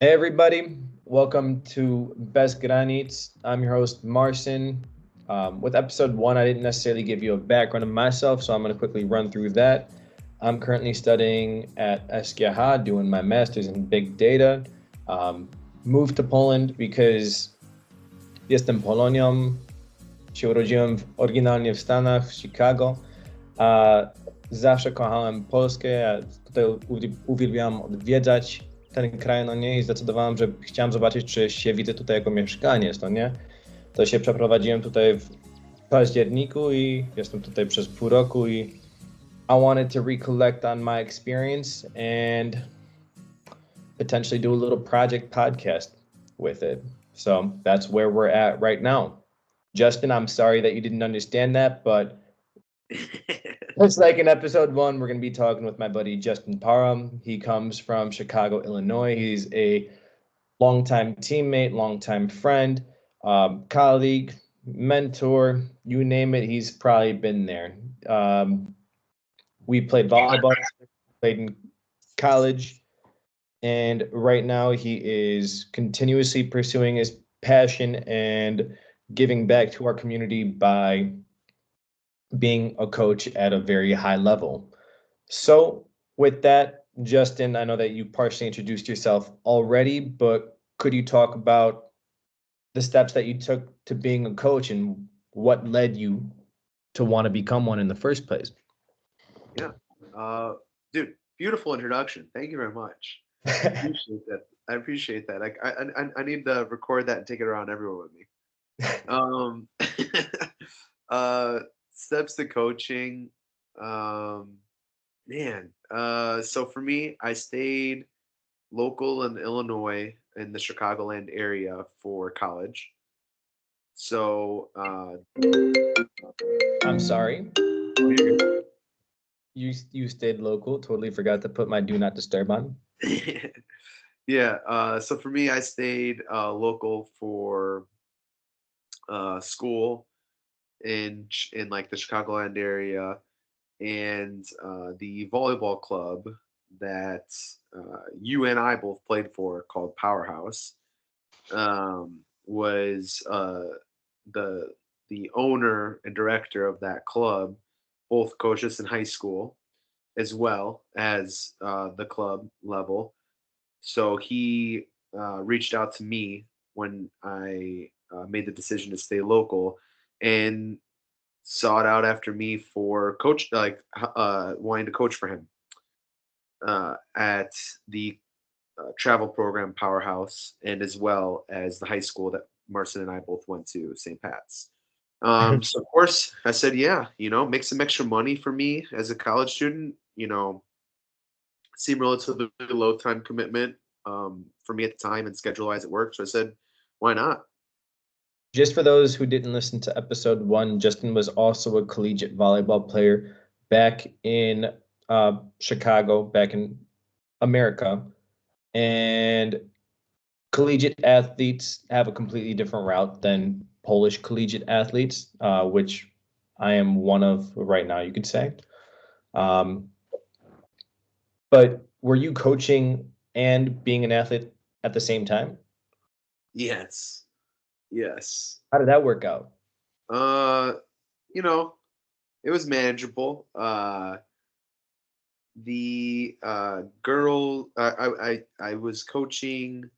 Hey everybody, welcome to Best Granic. I'm your host Marcin. With episode one, I didn't necessarily give you a background of myself, so I'm going to quickly run through that. I'm currently studying at SGH, doing my master's in big data. Um, Moved to Poland because jestem Polonią. Się urodziłem oryginalnie w Stanach, w Chicago. A zawsze kochałem Polskę, a tutaj uwielbiam odwiedzać ten kraj, no nie, i zdecydowałem, że chciałem zobaczyć, czy się widzę tutaj jako mieszkaniec, no nie. To się przeprowadziłem tutaj w październiku i jestem tutaj przez pół roku i I wanted to recollect on my experience and potentially do a little project podcast with it. So that's where we're at right now. Justin, I'm sorry that you didn't understand that, but it's like in episode one, we're going to be talking with my buddy Justin Parham. He comes from Chicago, Illinois. He's a longtime teammate, longtime friend, colleague, mentor, you name it. He's probably been there. We played volleyball, played in college, and right now he is continuously pursuing his passion and giving back to our community by being a coach at a very high level. So, with that, Justin, I know that you partially introduced yourself already, but could you talk about the steps that you took to being a coach and what led you to want to become one in the first place? Yeah. Uh, Dude, beautiful introduction. Thank you very much. I appreciate that. I appreciate that. I need to record that and take it around everywhere with me. Um, uh, Steps to coaching. Um, so for me, I stayed local in Illinois in the Chicagoland area for college. So, I'm sorry. oh, you're You stayed local. Totally forgot to put my do not disturb on. good. Yeah. So for me, I stayed local for school in like the Chicagoland area, and the volleyball club that you and I both played for, called Powerhouse, was the the owner and director of that club. Both coached us in high school as well as the club level. So he reached out to me when I made the decision to stay local, and sought out after me for coach, like wanting to coach for him at the travel program Powerhouse, and as well as the high school that Marcin and I both went to, St. Pat's. So of course I said, yeah, make some extra money for me as a college student. Seemed relatively low time commitment for me at the time, and schedule wise it worked. So I said, why not? Just for those who didn't listen to episode one, Justin was also a collegiate volleyball player back in Chicago, back in America. And collegiate athletes have a completely different route than Polish collegiate athletes, which I am one of right now, you could say. Um, but were you coaching and being an athlete at the same time? Yes, yes. How did that work out? Uh, you know, it was manageable. The girl, I was coaching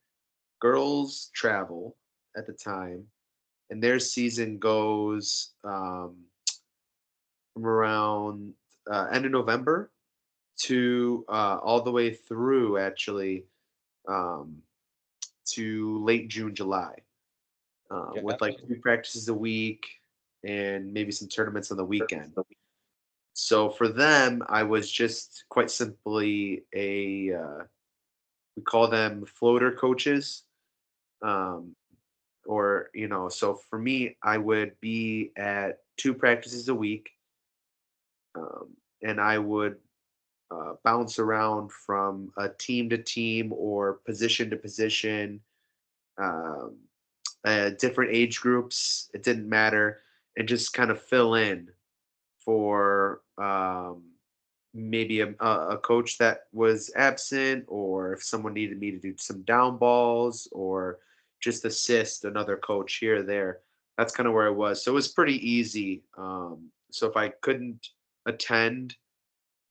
girls travel at the time, and their season goes from around end of November to all the way through, actually, um, to late June, July, with like 2 practices a week and maybe some tournaments on the weekend. So for them, I was just quite simply we call them floater coaches. Um, or, so for me, I would be at 2 practices a week, and I would bounce around from a team to team or position to position, um, different age groups. It didn't matter, and just kind of fill in for maybe a coach that was absent, or if someone needed me to do some down balls or just assist another coach here or there. That's kind of where I was. So it was pretty easy. So if I couldn't attend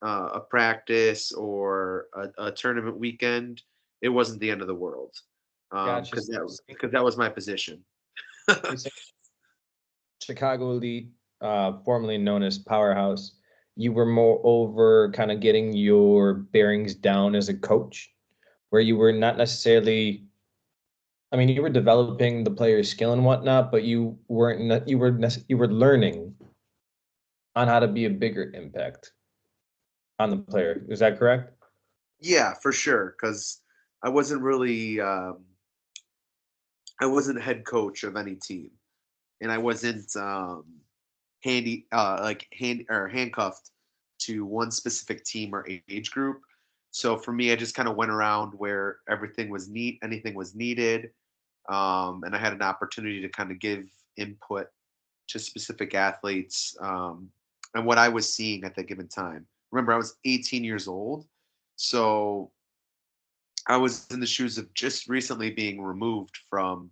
a practice or a tournament weekend, it wasn't the end of the world, Gotcha. because that was my position. You say Chicago Elite, formerly known as Powerhouse, you were more over kind of getting your bearings down as a coach, where you were not necessarily, I mean, you were developing the player's skill and whatnot, but you weren't, you were learning on how to be a bigger impact on the player. Is that correct? Yeah, for sure. Because I wasn't really, I wasn't head coach of any team, and I wasn't handcuffed to one specific team or age group. So for me, I just kind of went around where everything was anything was needed, and I had an opportunity to kind of give input to specific athletes, and what I was seeing at that given time. Remember, I was 18 years old, so I was in the shoes of just recently being removed from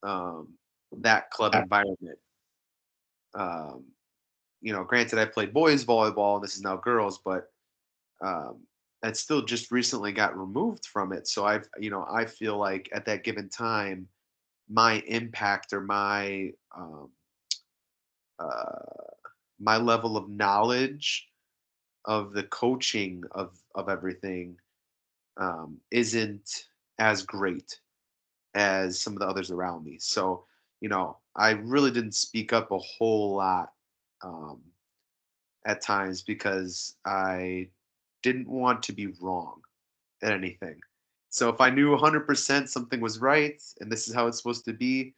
um, that club environment. Um, Granted, I played boys volleyball, and this is now girls, but um, I still just recently got removed from it. So I feel like at that given time, my impact or uh, my level of knowledge of the coaching of everything isn't as great as some of the others around me. So, I really didn't speak up a whole lot um, at times because I didn't want to be wrong at anything. So if I knew 100% something was right and this is how it's supposed to be,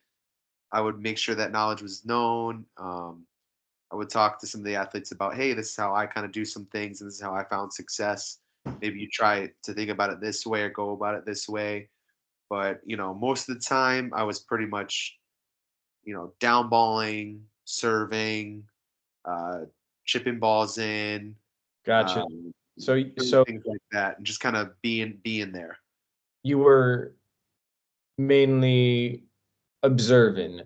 I would make sure that knowledge was known. I would talk to some of the athletes about, hey, this is how I kind of do some things, and this is how I found success. Maybe you try to think about it this way or go about it this way. But most of the time, I was pretty much down balling, serving, uh, chipping balls in, Gotcha. um, So, doing so things like that, and just kind of being there. you were mainly observing.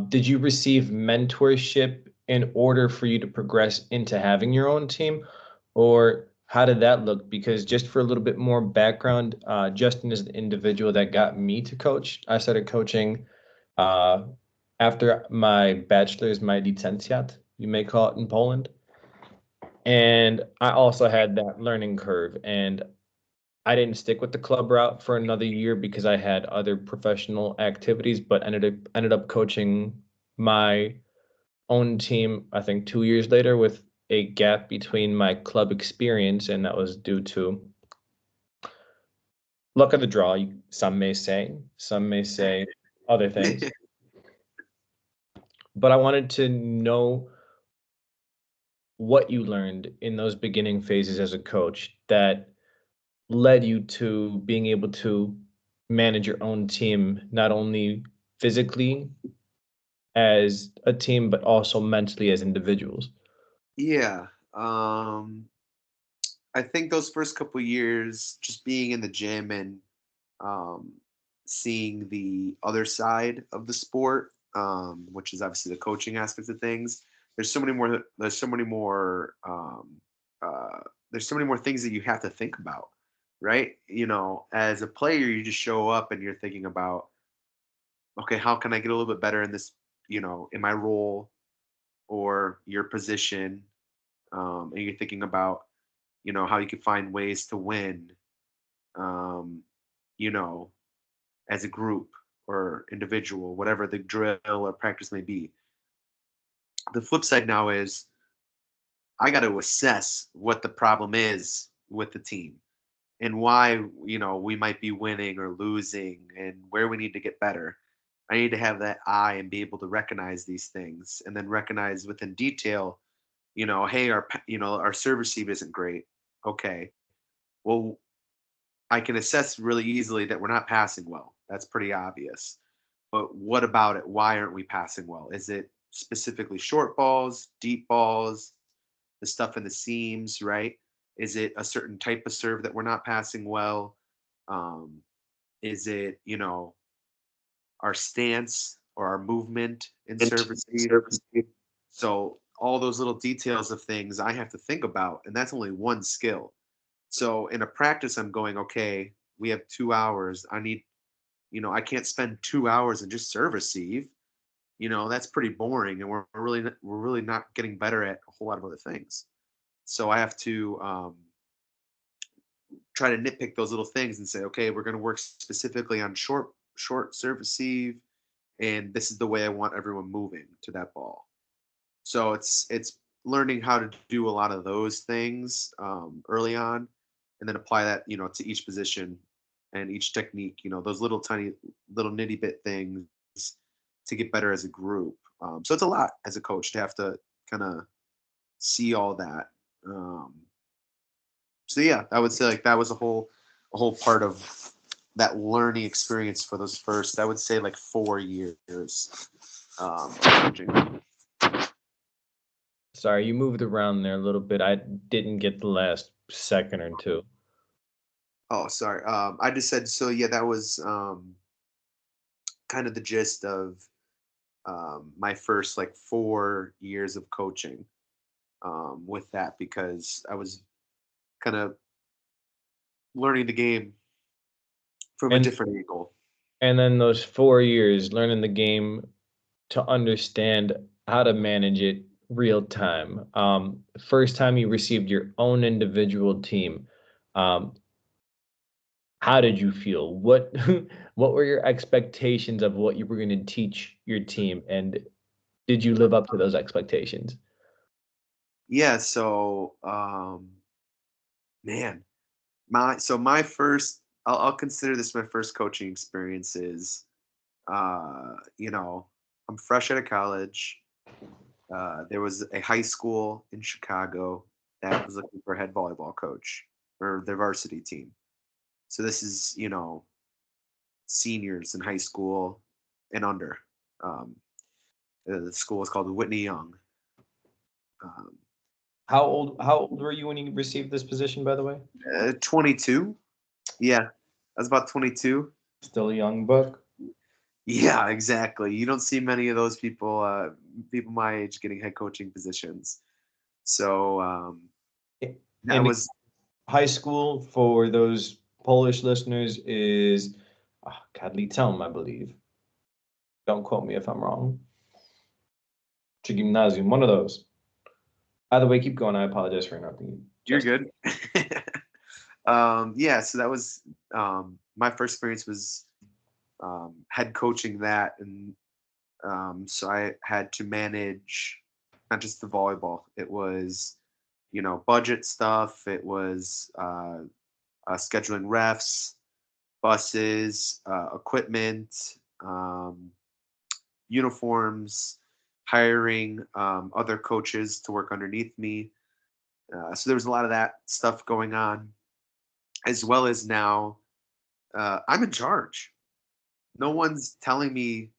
Did you receive mentorship in order for you to progress into having your own team, or how did that look? Because just for a little bit more background, Justin is the individual that got me to coach. I started coaching uh, after my bachelor's, my licenciat, you may call it in Poland. And I also had that learning curve. And I didn't stick with the club route for another year because I had other professional activities, but ended up coaching my own team, I think 2 years later, with a gap between my club experience, and that was due to luck of the draw, some may say. Some may say other things. But I wanted to know what you learned in those beginning phases as a coach that led you to being able to manage your own team, not only physically as a team, but also mentally as individuals. Yeah. I think those first couple years, just being in the gym and um, seeing the other side of the sport, which is obviously the coaching aspects of things. There's so many more. There's so many more. Uh, there's so many more things that you have to think about, right? As a player, you just show up and you're thinking about, okay, how can I get a little bit better in this, in my role or your position, and you're thinking about, how you can find ways to win, um, you know, as a group or individual, whatever the drill or practice may be. The flip side now is I got to assess what the problem is with the team and why, we might be winning or losing and where we need to get better. I need to have that eye and be able to recognize these things and then recognize within detail, hey, our serve receive isn't great. Okay. Well, I can assess really easily that we're not passing well. That's pretty obvious. But what about it? Why aren't we passing well? Is it specifically short balls, deep balls? the stuff in the seams, right? Is it a certain type of serve that we're not passing well? Um, is it, our stance or our movement in serve receive? So all those little details of things I have to think about, and that's only one skill. So in a practice, I'm going, okay, we have 2 hours. I can't spend 2 hours and just serve receive. That's pretty boring, and we're really not getting better at a whole lot of other things. So I have to try to nitpick those little things and say, okay, we're going to work specifically on short serve receive, and this is the way I want everyone moving to that ball. So it's learning how to do a lot of those things early on, and then apply that to each position and each technique. Those little tiny little nitty bit things to get better as a group. So it's a lot as a coach to have to kind of see all that. So yeah, I would say like that was a whole part of that learning experience for those first, I would say, like 4 years coaching. Sorry, you moved around there a little bit. I didn't get the last second or two. Oh, sorry. I just said so. Yeah, that was kind of the gist of my first like 4 years of coaching with that, because I was kind of learning the game from a And different angle. and then those 4 years learning the game to understand how to manage it real time. First time you received your own individual team, um, how did you feel? What what were your expectations of what you were going to teach your team, and did you live up to those expectations? Yeah. So, man, my first, I'll consider this my first coaching experiences. You know, I'm fresh out of college. There was a high school in Chicago that was looking for a head volleyball coach for their varsity team. So this is, seniors in high school and under. Um, the school was called Whitney Young. Um, How old were you when you received this position, by the way? 22. Yeah, I was about 22. Still a young buck. Yeah, exactly. You don't see many of those people my age getting head coaching positions. So that And was high school for those Polish listeners is Kadliceum, I believe. Don't quote me if I'm wrong. To gymnasium, one of those. Either way, keep going. I apologize for interrupting you. you're Just good. Yeah, so that was my first experience was head coaching that, and so I had to manage not just the volleyball. It was budget stuff. It was scheduling refs, buses, equipment, um, uniforms, hiring other coaches to work underneath me. So there was a lot of that stuff going on, as well as now I'm in charge. No one's telling me,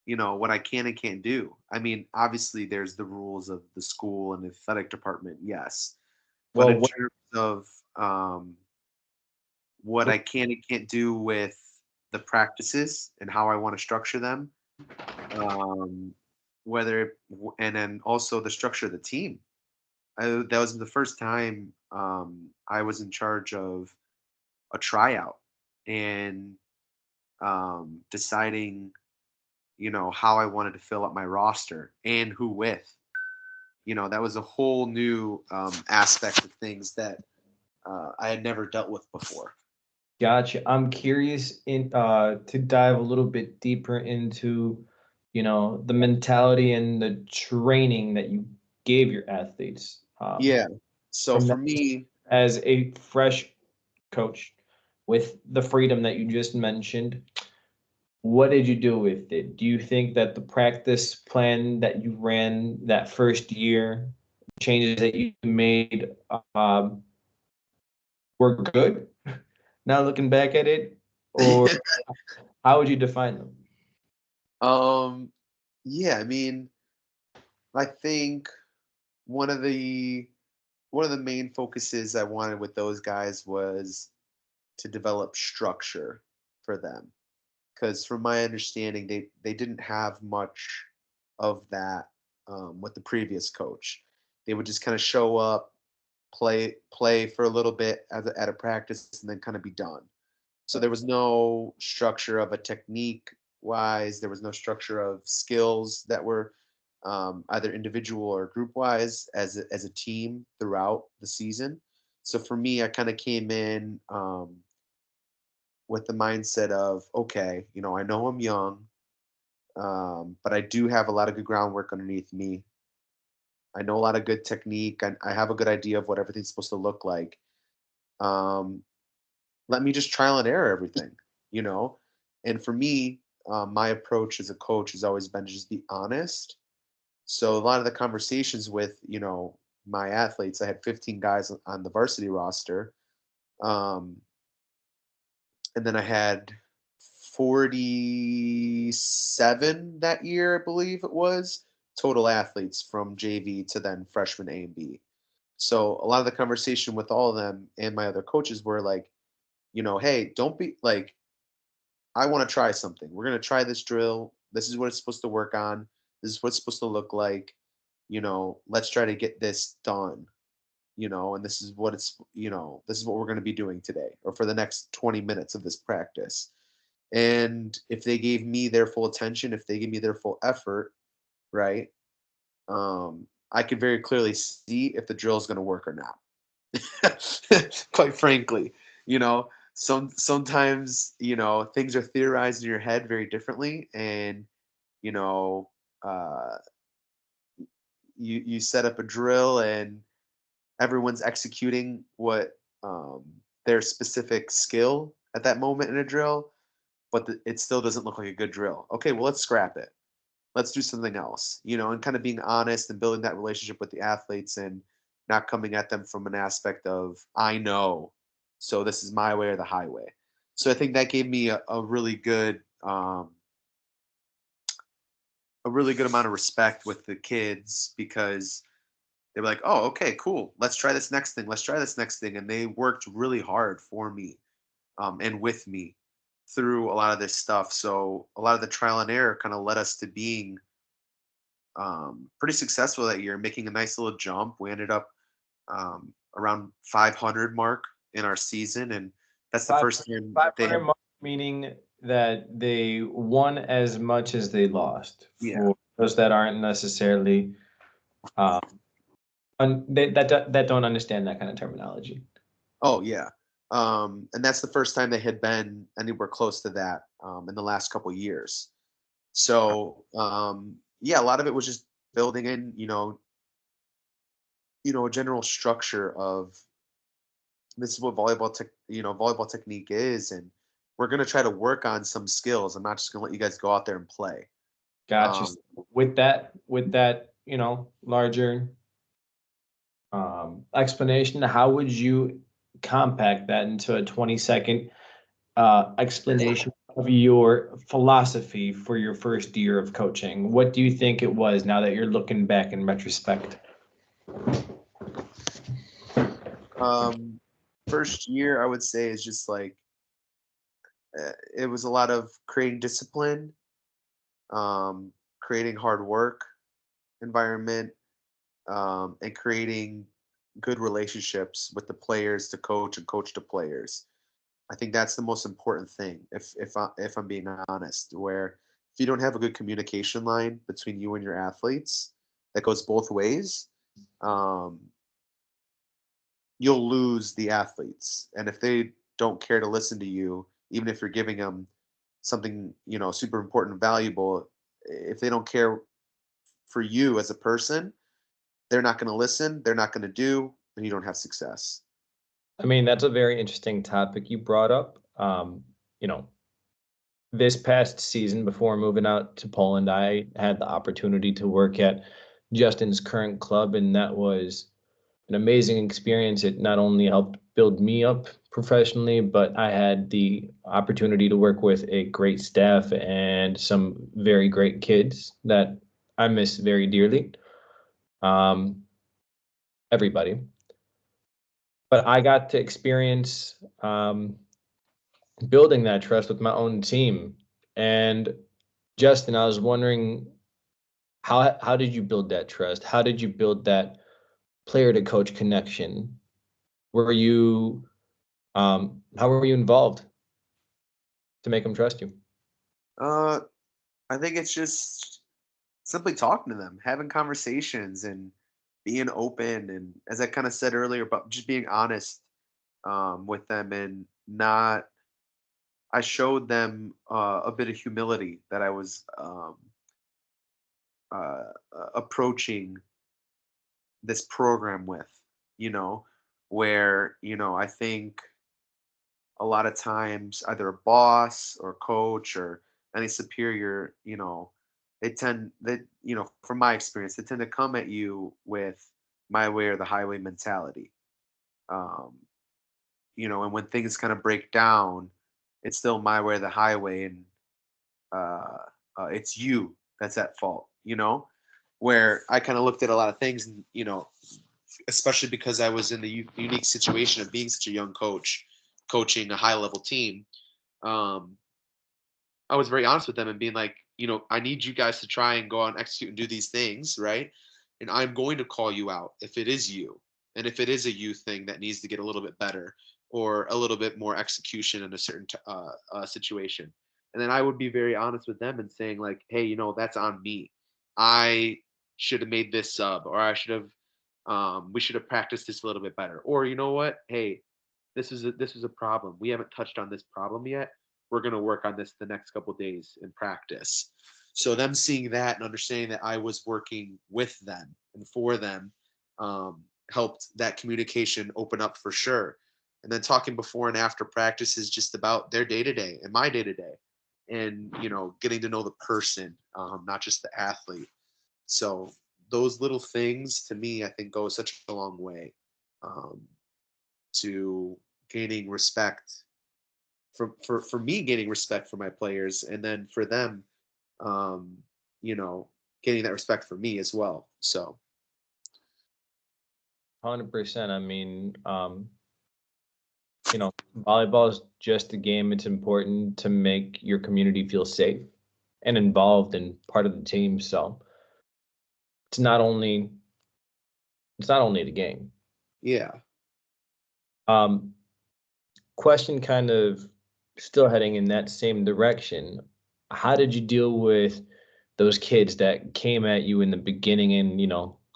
what I can and can't do. I mean, obviously, there's the rules of the school and the athletic department, yes, but well, in terms of what I can and can't do with the practices and how I want to structure them, um, and then also the structure of the team. That was the first time I was in charge of a tryout and deciding, how I wanted to fill up my roster and who with. That was a whole new aspect of things that I had never dealt with before. gotcha. I'm curious to dive a little bit deeper into, the mentality and the training that you gave your athletes. Yeah. So From for that, me, as a fresh coach, with the freedom that you just mentioned, what did you do with it? Do you think that the practice plan that you ran that first year, changes that you made, um, were good? Now looking back at it, or how would you define them? um, yeah, I mean, I think. one of the one of the main focuses I wanted with those guys was to develop structure for them. Because from my understanding, they didn't have much of that with the previous coach. They would just kind of show up, play for a little bit at a practice, and then kind of be done. So there was no structure of a technique wise. There was no structure of skills that were either individual or group wise as a team throughout the season. So for me, I kind of came in with the mindset of, okay, I know I'm young, but I do have a lot of good groundwork underneath me. I know a lot of good technique. I have a good idea of what everything's supposed to look like. Um, Let me just trial and error everything, you know? And for me, my approach as a coach has always been to just be honest. So a lot of the conversations with, my athletes, I had 15 guys on the varsity roster. Um, and then I had 47 that year, I believe it was, total athletes from JV to then freshman A and B. So a lot of the conversation with all of them and my other coaches were like, hey, don't be like, I want to try something. We're going to try this drill. This is what it's supposed to work on. This is what it's supposed to look like. Let's try to get this done. And this is what this is what we're going to be doing today or for the next 20 minutes of this practice. And if they gave me their full attention, if they gave me their full effort, right, I could very clearly see if the drill is going to work or not. Quite frankly, sometimes things are theorized in your head very differently, and you know uh, you set up a drill and everyone's executing what their specific skill at that moment in a drill, but it still doesn't look like a good drill. Okay, well, let's scrap it. Let's do something else, and kind of being honest and building that relationship with the athletes and not coming at them from an aspect of, I know, so this is my way or the highway. So I think that gave me a really good amount of respect with the kids because they were like, oh, okay, cool. Let's try this next thing. Let's try this next thing. And they worked really hard for me and with me through a lot of this stuff. So a lot of the trial and error kind of led us to being pretty successful that year, making a nice little jump. We ended up around 500 mark in our season, and that's the Five first time they 500 had. mark, meaning that they won as much as they lost. Yeah. For those that aren't necessarily uh, that don't understand that kind of terminology. Oh yeah. And that's the first time they had been anywhere close to that in the last couple years. So yeah, a lot of it was just building in, a general structure of this is what volleyball technique is, and we're gonna try to work on some skills. I'm not just gonna let you guys go out there and play. Gotcha. Um, With that, larger explanation, how would you compact that into a 20-second explanation of your philosophy for your first year of coaching? What do you think it was now that you're looking back in retrospect? um, First year, I would say is just like it was a lot of creating discipline, creating hard work environment, and creating good relationships with the players to coach and coach to players. I think that's the most important thing. If I'm being honest, where if you don't have a good communication line between you and your athletes that goes both ways, um, you'll lose the athletes. And if they don't care to listen to you, even if you're giving them something super important and valuable, if they don't care for you as a person, they're not going to listen. They're not going to do, and you don't have success. I mean, that's a very interesting topic you brought up. You know, this past season before moving out to Poland, I had the opportunity to work at Justin's current club, and that was an amazing experience. It not only helped build me up professionally, but I had the opportunity to work with a great staff and some very great kids that I miss very dearly. Um, everybody. But I got to experience building that trust with my own team. And Justin, I was wondering, how did you build that trust? How did you build that player to coach connection? Were you how were you involved to make them trust you? Uh, I think it's just simply talking to them, having conversations, and being open. And as I kind of said earlier, about just being honest with them, and not. I showed them a bit of humility that I was approaching this program with, you know, where, I think a lot of times either a boss or coach or any superior, from my experience, they tend to come at you with my way or the highway mentality. Um, and when things kind of break down, it's still my way or the highway, and uh, it's you that's at fault, where I kind of looked at a lot of things, and, especially because I was in the unique situation of being such a young coach, coaching a high level team. Um, I was very honest with them and being like, I need you guys to try and go out and execute and do these things, right? And I'm going to call you out if it is you, and if it is a you thing that needs to get a little bit better or a little bit more execution in a certain situation. And then I would be very honest with them and saying like, hey, that's on me. I should have made this sub, or I should have, we should have practiced this a little bit better. Or you know what? Hey, this is a problem. We haven't touched on this problem yet. We're going to work on this the next couple of days in practice. So them seeing that and understanding that I was working with them and for them, helped that communication open up for sure. And then talking before and after practice is just about their day to day and my day to day, and getting to know the person, not just the athlete. So those little things to me, I think, go such a long way, um, to gaining respect, for me, gaining respect for my players, and then for them, um, you know, getting that respect for me as well. So 100%. I mean, volleyball is just a game. It's important to make your community feel safe and involved and part of the team. So it's not only it's not only the game. yeah, Um, Question kind of still heading in that same direction. How did you deal with those kids that came at you in the beginning and,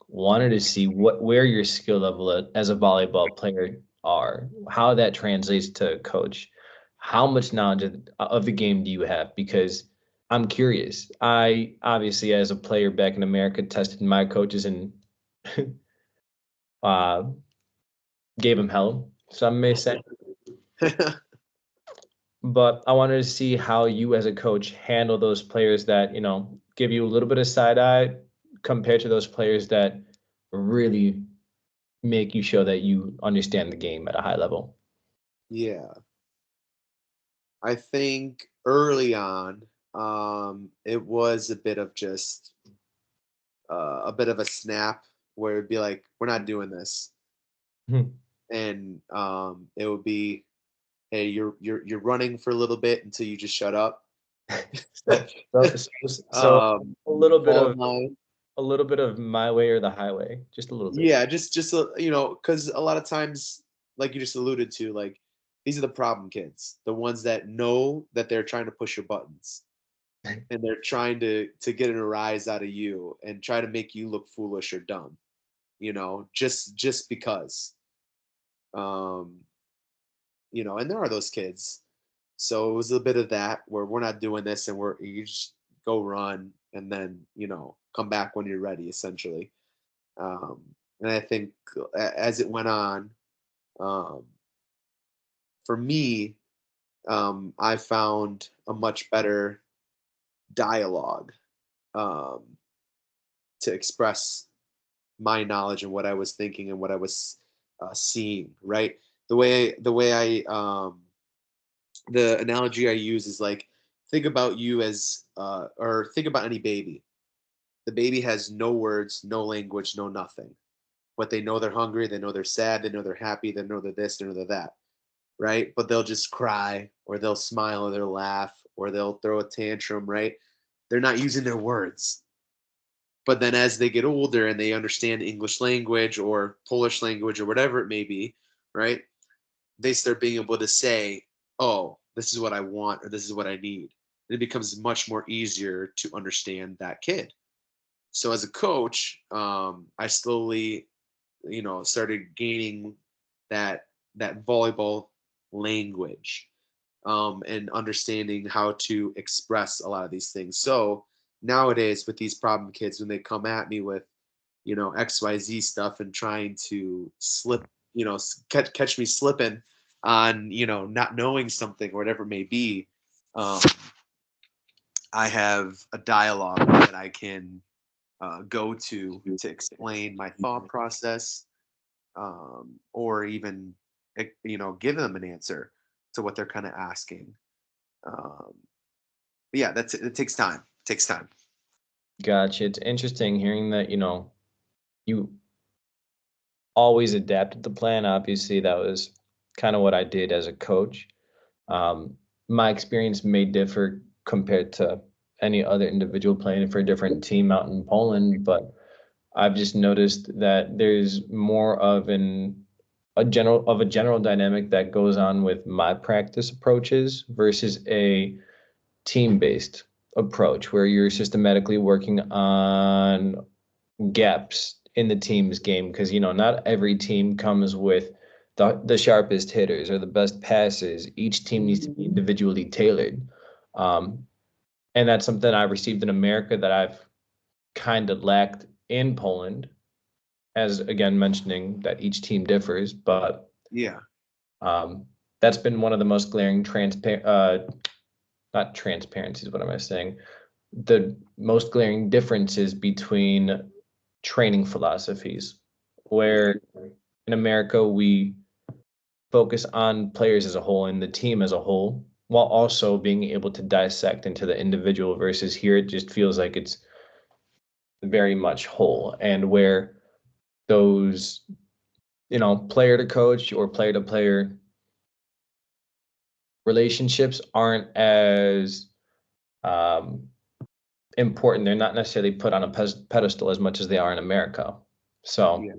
wanted to see where your skill level as a volleyball player are, how that translates to coach? How much knowledge of the game do you have? Because I'm curious. I obviously, as a player back in America, tested my coaches and uh, gave them hell, some may say. But I wanted to see how you as a coach handle those players that, give you a little bit of side eye compared to those players that really make you show that you understand the game at a high level. yeah. I think early on, it was a bit of just a bit of a snap where it'd be like, we're not doing this, Mhm. and it would be, hey, you're running for a little bit until you just shut up. So, so um, a little bit Fall of in line. my way or the highway, just a little bit. Yeah, just because a lot of times, like you just alluded to, like these are the problem kids, the ones that know that they're trying to push your buttons, and they're trying to get a rise out of you and try to make you look foolish or dumb, just because. Um, and there are those kids. So it was a bit of that where we're not doing this, and you just go run and then, come back when you're ready, essentially. Um, and I think as it went on, um, for me, I found a much better dialogue, um, to express my knowledge and what I was thinking and what I was seeing. Right, the analogy I use is like, think about you as, or think about any baby. The baby has no words, no language, no nothing. but they know they're hungry, they know they're sad, they know they're happy, they know they're this, they know they're that, right? But they'll just cry, or they'll smile, or they'll laugh, or they'll throw a tantrum, right? They're not using their words. But then as they get older and they understand English language or Polish language or whatever it may be, right? They start being able to say, oh, this is what I want or this is what I need. And it becomes much more easier to understand that kid. So as a coach, I slowly, started gaining that volleyball language, and understanding how to express a lot of these things. So nowadays, with these problem kids, when they come at me with, XYZ stuff and trying to slip, catch me slipping on, not knowing something or whatever it may be, um, I have a dialogue that I can go to explain my thought process, or even give them an answer to what they're kind of asking. Um, but yeah, that's it. It takes time. It takes time. Gotcha. It's interesting hearing that, you always adapted the plan. Obviously, that was kind of what I did as a coach. My experience may differ compared to any other individual playing for a different team out in Poland, but I've just noticed that there's more of a general dynamic that goes on with my practice approaches versus a team-based approach where you're systematically working on gaps in the team's game because not every team comes with the sharpest hitters or the best passes. Each team needs to be individually tailored, um, and that's something I received in America that I've kind of lacked in Poland. As again mentioning that each team differs, but Yeah. um, that's been one of the most glaring not transparencies. What am I saying? The most glaring differences between training philosophies, Yeah. where in America we focus on players as a whole and the team as a whole, while also being able to dissect into the individual, versus here it just feels like it's very much whole, and where those player to coach or player to player relationships aren't as um, important. They're not necessarily put on a pedestal as much as they are in America. So Yeah.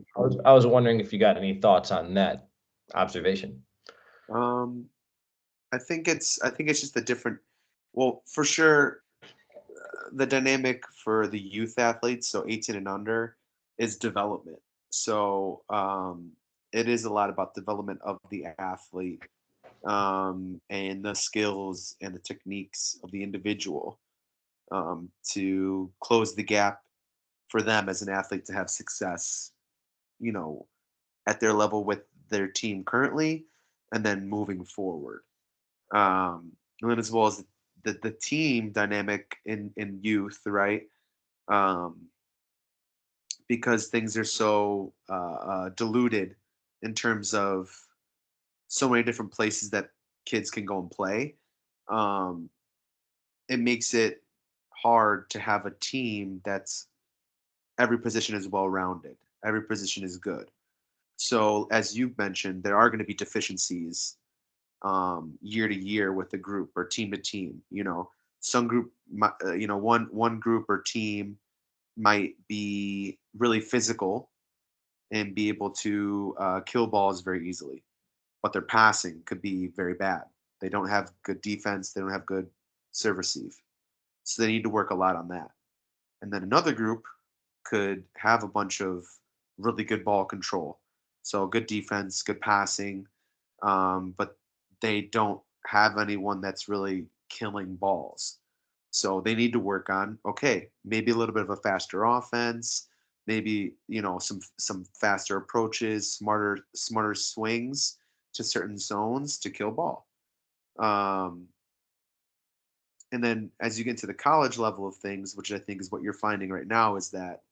I was wondering if you got any thoughts on that observation. Um, I think it's just a different. Well, for sure, the dynamic for the youth athletes, so 18 and under, is development. So it is a lot about development of the athlete, and the skills and the techniques of the individual, to close the gap for them as an athlete to have success, you know, at their level with their team currently, and then moving forward. And then as well as the team dynamic in youth, right? Um, because things are so diluted in terms of so many different places that kids can go and play. Um, it makes it hard to have a team that's every position is well rounded, every position is good. So as you've mentioned, there are going to be deficiencies, year to year with the group or team to team. Some group, one group or team might be really physical and be able to kill balls very easily, but their passing could be very bad. They don't have good defense. They don't have good serve receive, so they need to work a lot on that. And then another group could have a bunch of really good ball control, so good defense, good passing, but they don't have anyone that's really killing balls. So they need to work on, okay, maybe a little bit of a faster offense, maybe some faster approaches, smarter swings to certain zones to kill ball. Um, and then as you get to the college level of things, which I think is what you're finding right now, is that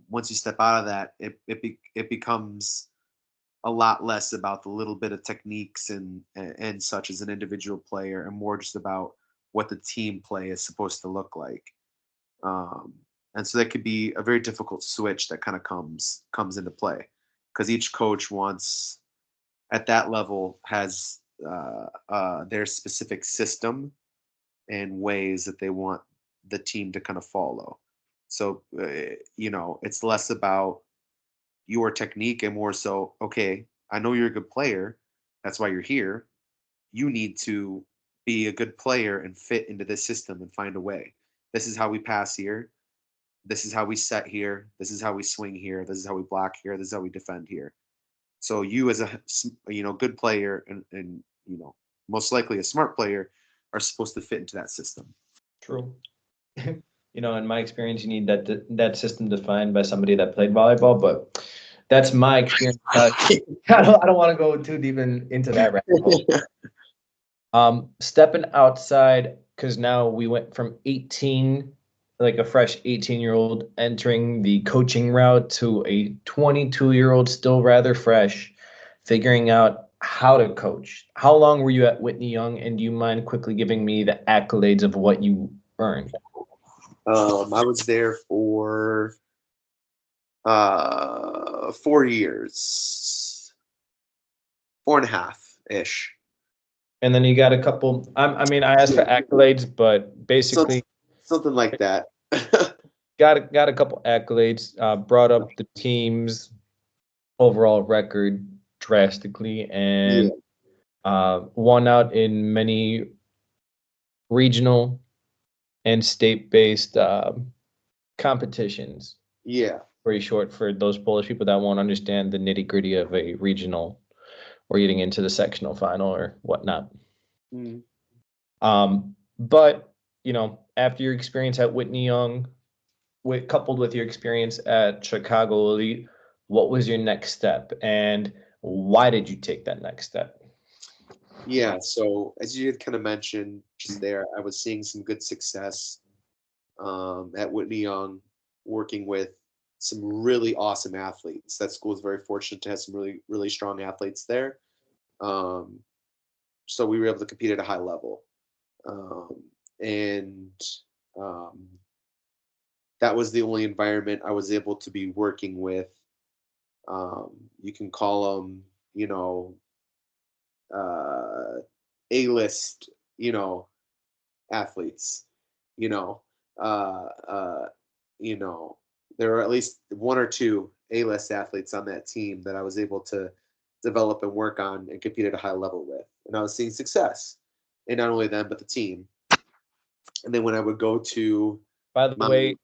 once you step out of that, it becomes a lot less about the little bit of techniques and such as an individual player, and more just about what the team play is supposed to look like. Um, And so that could be a very difficult switch that kind of comes into play, because each coach wants, at that level, has their specific system and ways that they want the team to kind of follow. So it's less about your technique and more so, okay, I know you're a good player, that's why you're here. You need to be a good player and fit into this system and find a way. This is how we pass here. This is how we set here. This is how we swing here. This is how we block here. This is how we defend here. So you, as a good player and most likely a smart player, are supposed to fit into that system. True. In my experience, you need that system defined by somebody that played volleyball, but that's my experience. I don't want to go too deep into that rabbit hole. Stepping outside, because now we went from 18, like a fresh 18-year-old entering the coaching route, to a 22-year-old still rather fresh, figuring out how to coach. How long were you at Whitney Young, and do you mind quickly giving me the accolades of what you earned? I was there for 4 years, 4.5-ish. And then you got a couple. I asked for accolades, but basically something like that. got a couple accolades. Brought up the team's overall record drastically, and won out in many regional and state-based competitions. Yeah. Pretty short for those Polish people that won't understand the nitty-gritty of a regional or getting into the sectional final or whatnot. Mm. But after your experience at Whitney Young, coupled with your experience at Chicago Elite, what was your next step, and why did you take that next step? Yeah, so as you had kind of mentioned just there, I was seeing some good success at Whitney Young, working with some really awesome athletes. That school is very fortunate to have some really, really strong athletes there. So we were able to compete at a high level. And that was the only environment I was able to be working with. You can call them, A-list, athletes. There were at least one or two A-list athletes on that team that I was able to develop and work on and compete at a high level with. And I was seeing success in not only them, but the team. And then when I would go to... By the way,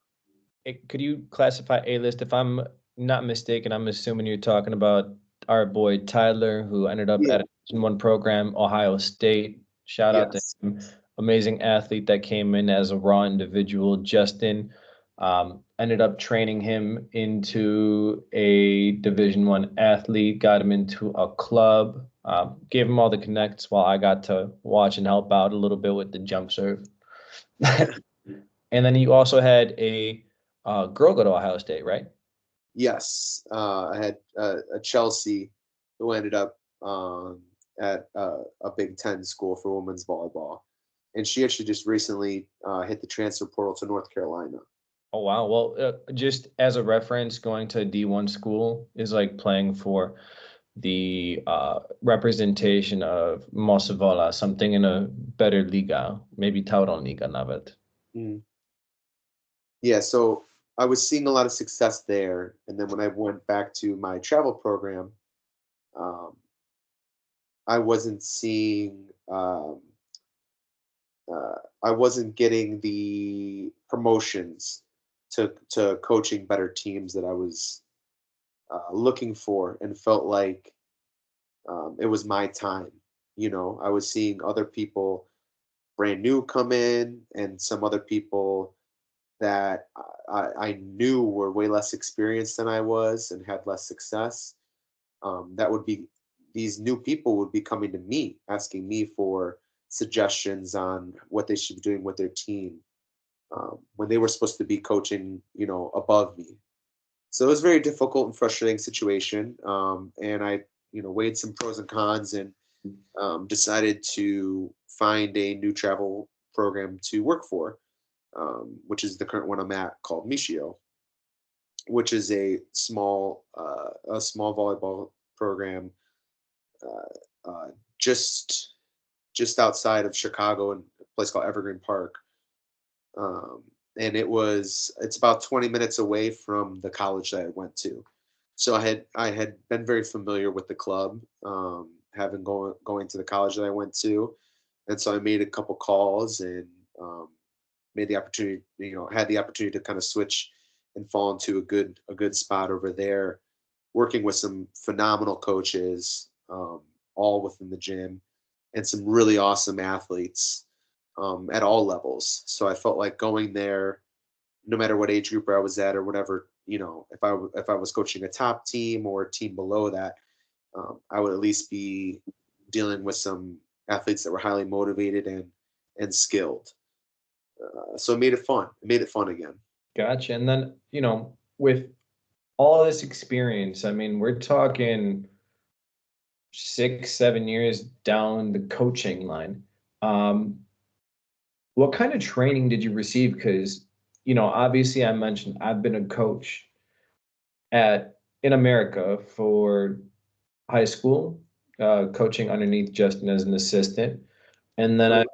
could you classify A-list? If I'm not mistaken, I'm assuming you're talking about our boy Tyler, who ended up at a Division 1 program, Ohio State. Shout out to him. Amazing athlete that came in as a raw individual. Justin ended up training him into a Division 1 athlete, got him into a club, gave him all the connects while I got to watch and help out a little bit with the jump serve. And then you also had a girl go to Ohio State, right? Yes. I had a Chelsea who ended up at a Big Ten school for women's volleyball. And she actually just recently hit the transfer portal to North Carolina. Oh, wow. Well, just as a reference, going to a D1 school is like playing for the representation of Mosovola, something in a better liga, maybe Tauron Liga nawet. Mm. Yeah, so I was seeing a lot of success there. And then when I went back to my travel program, I wasn't seeing... I wasn't getting the promotions to coaching better teams that I was looking for, and felt like it was my time. I was seeing other people brand new come in, and some other people that I knew were way less experienced than I was and had less success. These new people would be coming to me, asking me for suggestions on what they should be doing with their team, when they were supposed to be coaching, above me. So it was a very difficult and frustrating situation. And I, weighed some pros and cons, and decided to find a new travel program to work for. which is the current one I'm at, called Michio, which is a small volleyball program just outside of Chicago in a place called Evergreen Park. Um, and it's about 20 minutes away from the college that I went to. So I had been very familiar with the club, having going to the college that I went to, and so I made a couple calls and made the opportunity, had the opportunity to kind of switch and fall into a good spot over there, working with some phenomenal coaches, all within the gym, and some really awesome athletes at all levels. So I felt like going there, no matter what age group I was at or whatever, if I was coaching a top team or a team below that, I would at least be dealing with some athletes that were highly motivated and skilled. So it made it fun. It made it fun again. Gotcha. And then, with all this experience, I mean, we're talking 6, 7 years down the coaching line. What kind of training did you receive? Because, obviously I mentioned I've been a coach in America for high school, coaching underneath Justin as an assistant. And then I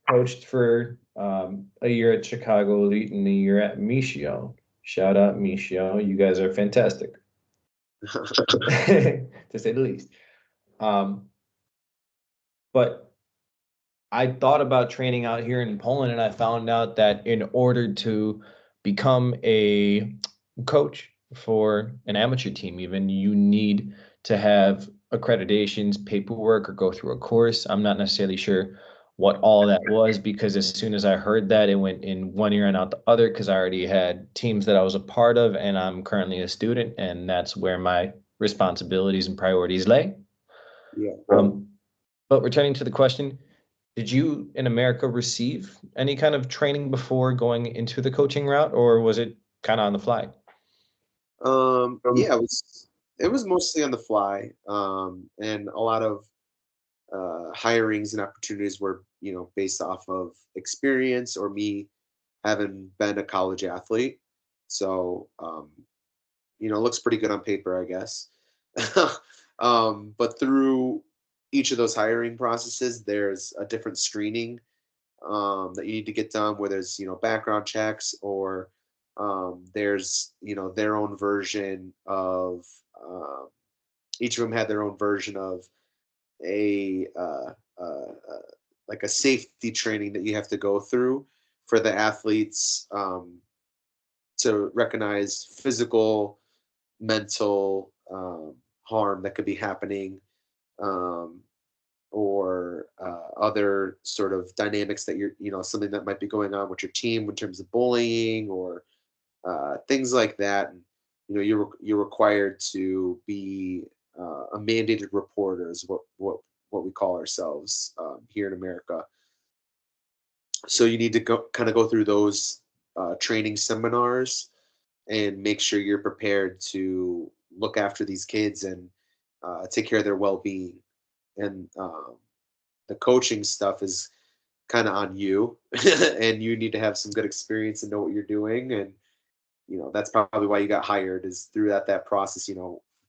coached for a year at Chicago Elite and a year at Michio. Shout out Michio. You guys are fantastic, to say the least. But I thought about training out here in Poland, and I found out that in order to become a coach for an amateur team, even, you need to have accreditations, paperwork, or go through a course. I'm not necessarily sure what all that was, because as soon as I heard that, it went in one ear and out the other, because I already had teams that I was a part of, and I'm currently a student, and that's where my responsibilities and priorities lay. Yeah. But returning to the question, did you in America receive any kind of training before going into the coaching route, or was it kind of on the fly? Yeah, it was mostly on the fly, and a lot of hirings and opportunities were based off of experience or me having been a college athlete. So it looks pretty good on paper, I guess. But through each of those hiring processes, there's a different screening that you need to get done, where there's background checks, or there's their own version of each of them had their own version of a like a safety training that you have to go through for the athletes, to recognize physical, mental harm that could be happening, or other sort of dynamics that something that might be going on with your team in terms of bullying or things like that. And you're required to be a mandated reporter, is what we call ourselves here in America. So you need to go through those training seminars and make sure you're prepared to look after these kids and take care of their well-being. And the coaching stuff is kind of on you, and you need to have some good experience and know what you're doing. And that's probably why you got hired, is through that process.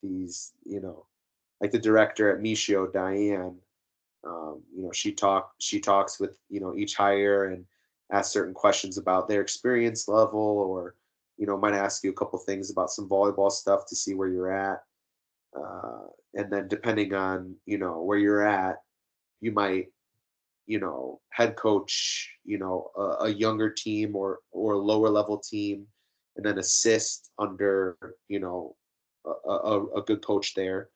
These like the director at Michio, Diane. She talks with each hire and asks certain questions about their experience level, or might ask you a couple things about some volleyball stuff to see where you're at. And then depending on where you're at, you might head coach a younger team or a lower level team, and then assist under a good coach there,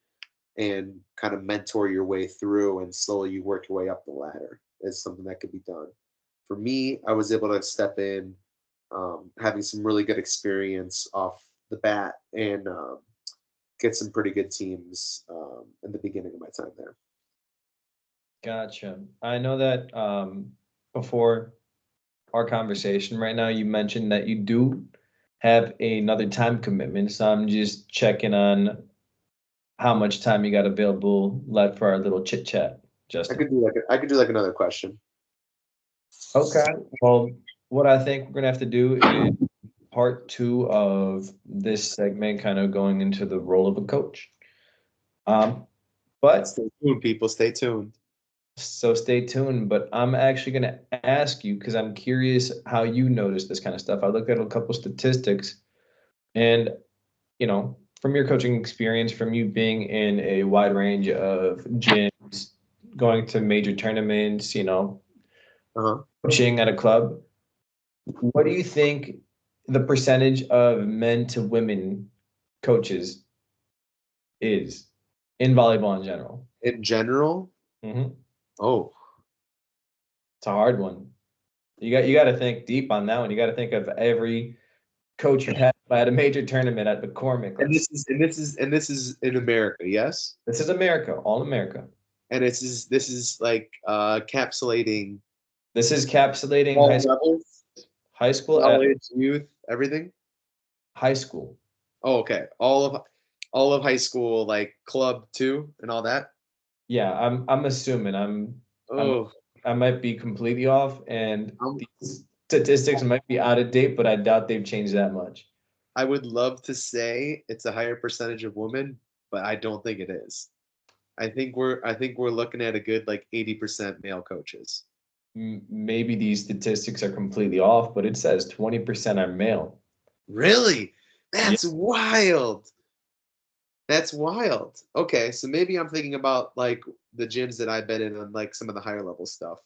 and kind of mentor your way through and slowly work your way up the ladder, is something that could be done. For me, I was able to step in, having some really good experience off the bat, and get some pretty good teams in the beginning of my time there. Gotcha. I know that before our conversation right now, you mentioned that you do have another time commitment. So I'm just checking on how much time you got available left for our little chit chat, Justin. I could do like another question. Okay. Well, what I think we're gonna have to do is part two of this segment, kind of going into the role of a coach. Um, but Stay tuned, people. Stay tuned. so stay tuned. But I'm actually gonna ask you because I'm curious how you notice this kind of stuff. I looked at a couple statistics, and from your coaching experience, from you being in a wide range of gyms, going to major tournaments, Uh-huh. coaching at a club, what do you think the percentage of men to women coaches is in volleyball in general? In general, Hmm. oh, It's a hard one. You got to think deep on that one. You got to think of every coach you've had at a major tournament at McCormick. and this is in America, yes. This is America, all America. And this is like capsulating This is capsulating all levels, high school, college, youth, everything. high school. Oh, okay. All of high school, like club too, and all that. Yeah, I'm assuming I'm Oh, I might be completely off, and I'm, these statistics might be out of date, but I doubt they've changed that much. I would love to say it's a higher percentage of women, but I don't think it is. I think we're looking at a good like 80% male coaches. Maybe these statistics are completely off, but it says 20% are male. Really? Yeah, That's wild. That's wild. Okay, so maybe I'm thinking about like the gyms that I've been in on like some of the higher level stuff.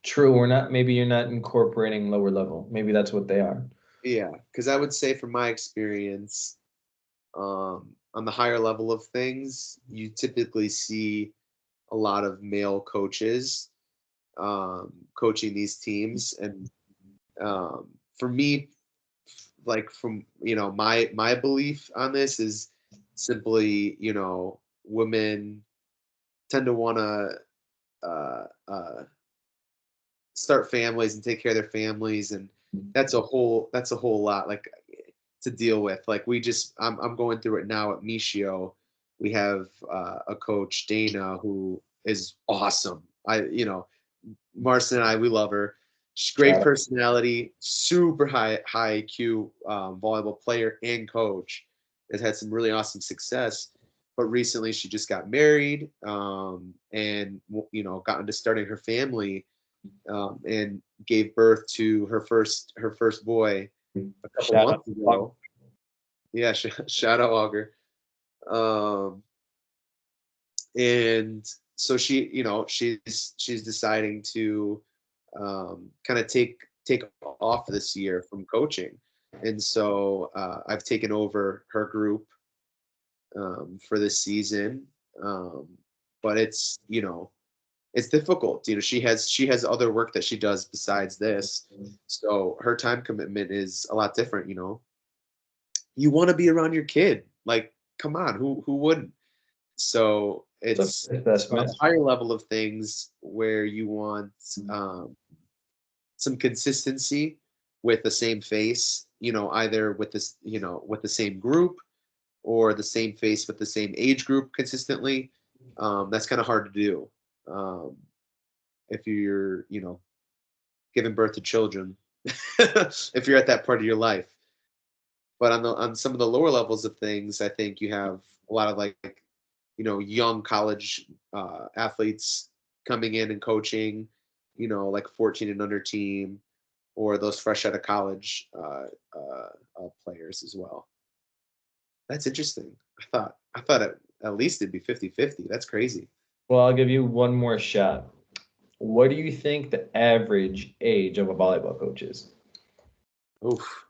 true. Or not. Maybe you're not incorporating lower level. Maybe that's what they are. Yeah, because I would say from my experience, on the higher level of things, you typically see a lot of male coaches coaching these teams, and for me, like from my belief on this is simply women tend to want to start families and take care of their families, and that's a whole lot like to deal with. Like I'm going through it now at Michio. We have a coach, Dana, who is awesome. Marcy and I, we love her. She's great Shout out. personality, super high IQ volleyball player and coach. Has had some really awesome success, but recently she just got married, and got into starting her family, and gave birth to her first boy a couple Shout months out. ago. Yeah, shout out Auger. Um, and so she's deciding to kind of take off this year from coaching, and so I've taken over her group for this season. Um, but it's difficult. She has other work that she does besides this, so her time commitment is a lot different. You want to be around your kid, like, come on, who wouldn't? So It's it's a on a assessment. higher level of things where you want some consistency with the same face, either with the same group, or the same face with the same age group consistently. That's kind of hard to do if you're giving birth to children, if you're at that part of your life. But on some of the lower levels of things, I think you have a lot of like young college athletes coming in and coaching, like 14 and under team, or those fresh out of college players as well. That's interesting. I thought at least it'd be 50-50. That's crazy. Well, I'll give you one more shot. What do you think the average age of a volleyball coach is? Oof.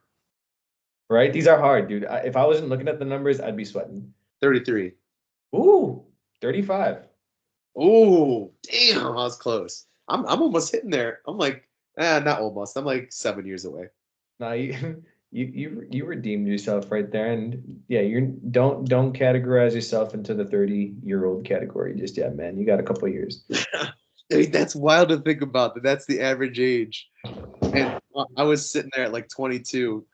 Right? These are hard, dude. If I wasn't looking at the numbers, I'd be sweating. 33. Ooh, 35. Oh, damn, I was close. I'm almost hitting there. I'm like, not almost. I'm like 7 years away. No, you you redeemed yourself right there, and yeah, you don't categorize yourself into the 30-year-old category just yet, man. You got a couple years. Dude, that's wild to think about. That's the average age. And I was sitting there at like 22,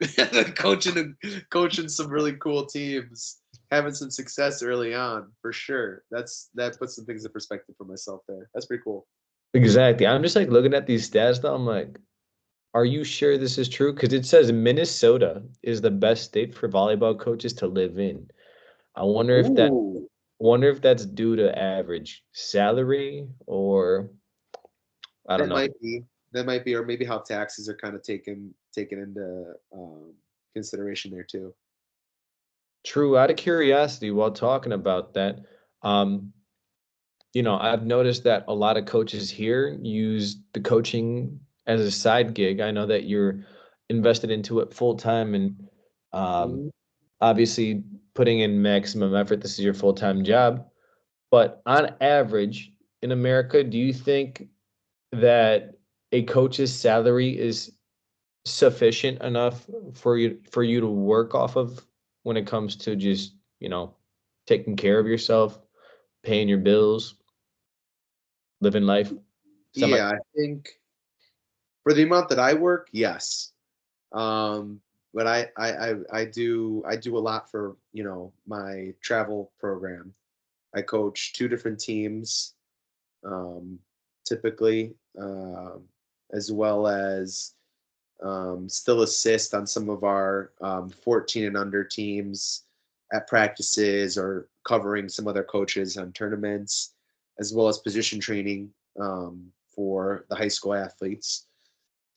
coaching some really cool teams, having some success early on for sure. That puts some things in perspective for myself there. That's pretty cool. Exactly. I'm just like looking at these stats though. I'm like, Are you sure this is true? Because it says Minnesota is the best state for volleyball coaches to live in. I Ooh, wonder if that's due to average salary or I don't that know. might be. That might be, or maybe how taxes are kind of taken into consideration there too. True. Out of curiosity, while talking about that, um, I've noticed that a lot of coaches here use the coaching as a side gig. I know that you're invested into it full time and um, Mhm. obviously putting in maximum effort. This is your full time job. But on average, in America, do you think that a coach's salary is sufficient enough for you to work off of when it comes to just, taking care of yourself, paying your bills, living life? Semi Yeah, I think for the amount that I work, yes. But I do a lot for my travel program. I coach two different teams, um, typically, as well as still assist on some of our 14 and under teams at practices or covering some other coaches on tournaments, as well as position training for the high school athletes.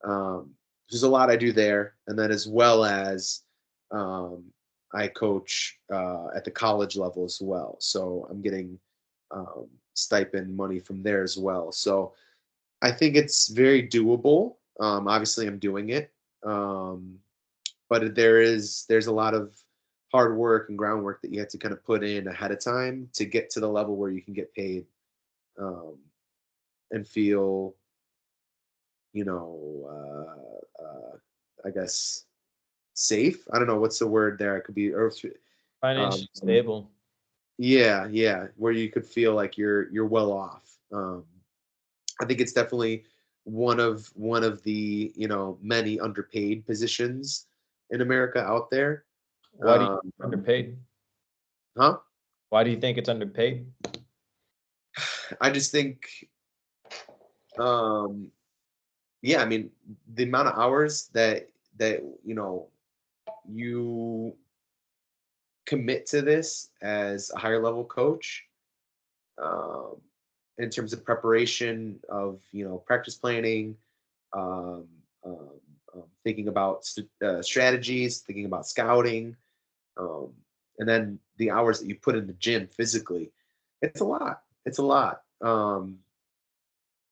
There's a lot I do there, and then as well as um, I coach at the college level as well. So I'm getting stipend money from there as well. So I think it's very doable. Obviously, I'm doing it, um, but there's a lot of hard work and groundwork that you have to kind of put in ahead of time to get to the level where you can get paid um, and feel, you know, I guess safe. I don't know what's the word there. It could be earth. financially stable. Yeah, yeah, where you could feel like you're well off. I think it's definitely one of the many underpaid positions in America out there. Why do you think Um, it's underpaid? huh? Why do you think it's underpaid? I just think, um, yeah, I mean, the amount of hours that you commit to this as a higher level coach, um, in terms of preparation of practice planning, um, um, thinking about strategies, thinking about scouting, um, and then the hours that you put in the gym physically. It's a lot. It's a lot.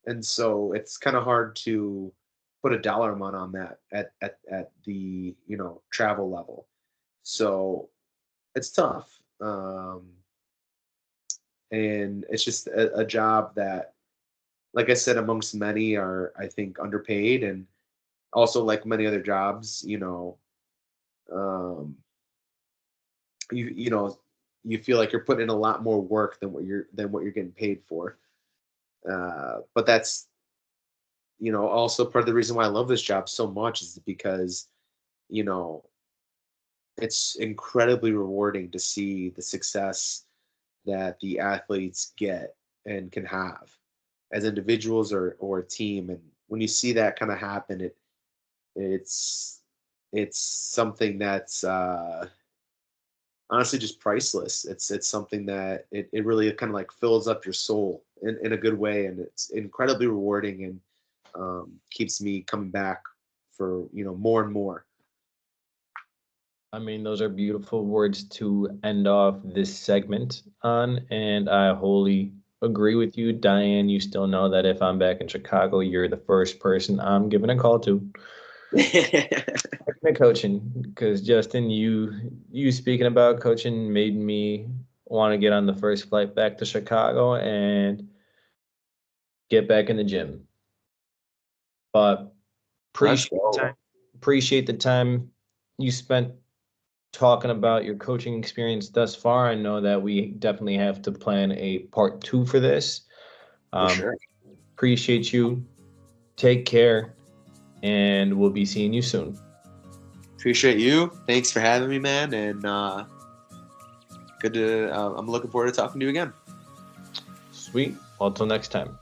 And so it's kind of hard to put a dollar amount on that at the travel level. So it's tough. And it's just a job that, like I said, amongst many are, I think, underpaid, and also like many other jobs, um, you know you feel like you're putting in a lot more work than what you're getting paid for. But that's also part of the reason why I love this job so much is because you know it's incredibly rewarding to see the success that the athletes get and can have as individuals or a team. And when you see that kind of happen, it's it's something that's honestly just priceless. It's something that it really kind of like fills up your soul in a good way, and it's incredibly rewarding, and keeps me coming back for more and more. I mean, those are beautiful words to end off this segment on, and I wholly agree with you, Diane. You still know that if I'm back in Chicago, you're the first person I'm giving a call to. Speaking of coaching, because Justin, you speaking about coaching made me want to get on the first flight back to Chicago and get back in the gym. But Let's appreciate the go. time, appreciate the time you spent talking about your coaching experience thus far. I know that we definitely have to plan a part two for this. For Um, sure. appreciate you. Take care, and we'll be seeing you soon. Appreciate you. Thanks for having me, man. And good to. I'm looking forward to talking to you again. Sweet. Well, until next time.